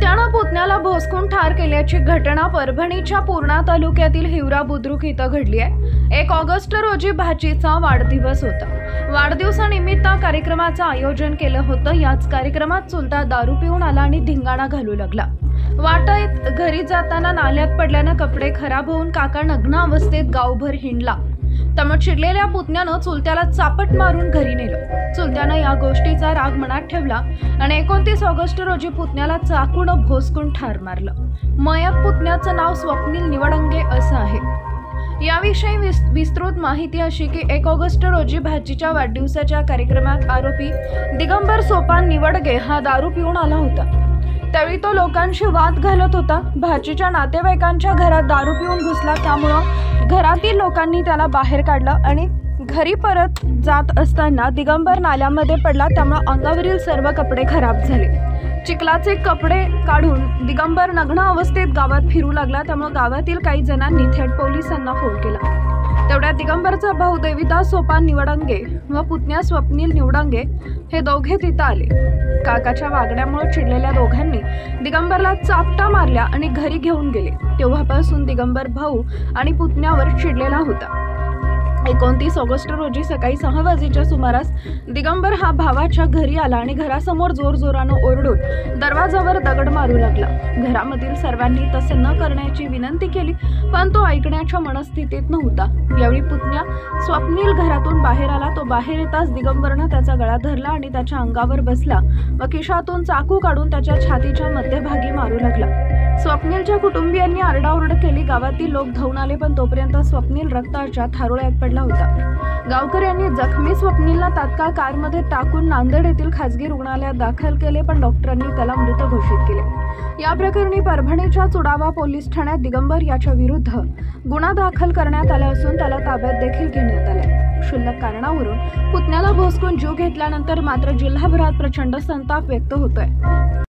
चुलत्यानं पुतण्याला भोसकून ठार केल्याची घटना परभणीच्या पूर्णा तालुक्यातील हिवरा बुद्रुक इथं घडली आहे। 1 ऑगस्ट रोजी भाचीचा वाढदिवस होता। वाढदिवसानिमित्त कार्यक्रमाचं आयोजन केलं होतं। याच कार्यक्रमात चुलता दारू पिऊन आला आणि धिंगाणा घालू लागला। वाटेत घरी जाताना नाल्यात पडल्यानं कपडे खराब होऊन काका नग्न अवस्थेत गावभर हिंडला। त्यामुळे चिडलेल्या पुतण्यानं चुलत्याला चापट मारून घरी नेलं। चुलत्यानं या गोष्टीचा राग मनात ठेवला आणि 29 ऑगस्ट रोजी पुतण्याला चाकूनं भोसकून ठार मारलं। मयत पुतण्याचं नाव स्वप्नील निवडंगे असं आहे। याविषयी विस्तृत माहिती अशी की 1 ऑगस्ट रोजी भाचीच्या वाढदिवसाच्या कार्यक्रमात आरोपी दिगंबर सोपान निवडगे हा दारू पिऊन आला होता। त्यावेळी तो लोकांशी वाद घालत होता। भाचीच्या नातेवाईकांच्या घरात दारू पिऊन घुसला, त्यामुळे घरातील लोकांनी त्याला बाहेर काढलं आणि घरी परत जात असताना दिगंबर नाल्यामध्ये पडला। त्यामुळे अंगावरील सर्व कपडे खराब झाले। चिखलाचे कपडे काढून दिगंबर नग्न अवस्थेत गावात फिरू लागला। त्यामुळे गावातील काही जणांनी थेट पोलिसांना फोन केला। तेवढ्यात दिगंबरचा भाऊ देविदास सोपान निवडंगे व पुतण्या स्वप्नील निवडंगे हे दोघे तिथं आले। काकाच्या वागण्यामुळे चिडलेल्या दोघांनी दिगंबरला चापटा मारल्या आणि घरी घेऊन गेले। तेव्हापासून दिगंबर भाऊ आणि पुतण्यावर चिडलेला होता। 29 ऑगस्ट रोजी सकाळी 6 वाजेच्या सुमारास दिगंबर हा भावाच्या घरी आला आणि घरासमोर जोरजोरानं ओरडून दरवाजावर दगड मारू लागला। घरामधील सर्वांनी तसे न करण्याची विनंती केली, पण तो ऐकण्याच्या मनस्थितीत नव्हता। यावेळी पुतण्या स्वप्नील घरातून बाहेर आला। तो बाहेर येताच दिगंबरनं त्याचा गळा धरला आणि त्याच्या अंगावर बसला व खिशातून चाकू काढून त्याच्या छातीच्या मध्यभागी मारू लागला। स्वप्नीलच्या कुटुंबियांनी आरडाओरड केली। गावातील लोक धावून आले, पण तोपर्यंत स्वप्नील रक्ताच्या थारोळ्यात पडला होता। गावकऱ्यांनी जखमी स्वप्नीलला तात्काळ कारमध्ये टाकून नांदेड येथील खासगी रुग्णालयात दाखल केले, पण डॉक्टरांनी त्याला मृत घोषित केले। या प्रकरणी परभणीच्या चुडावा पोलीस ठाण्यात दिगंबर याच्या विरुद्ध गुन्हा दाखल करण्यात आला असून त्याला ताब्यात देखील घेण्यात आले। क्षुल्लक कारणावरून पुतण्याला भोसकून जीव घेतल्यानंतर मात्र जिल्हाभरात प्रचंड संताप व्यक्त होतोय।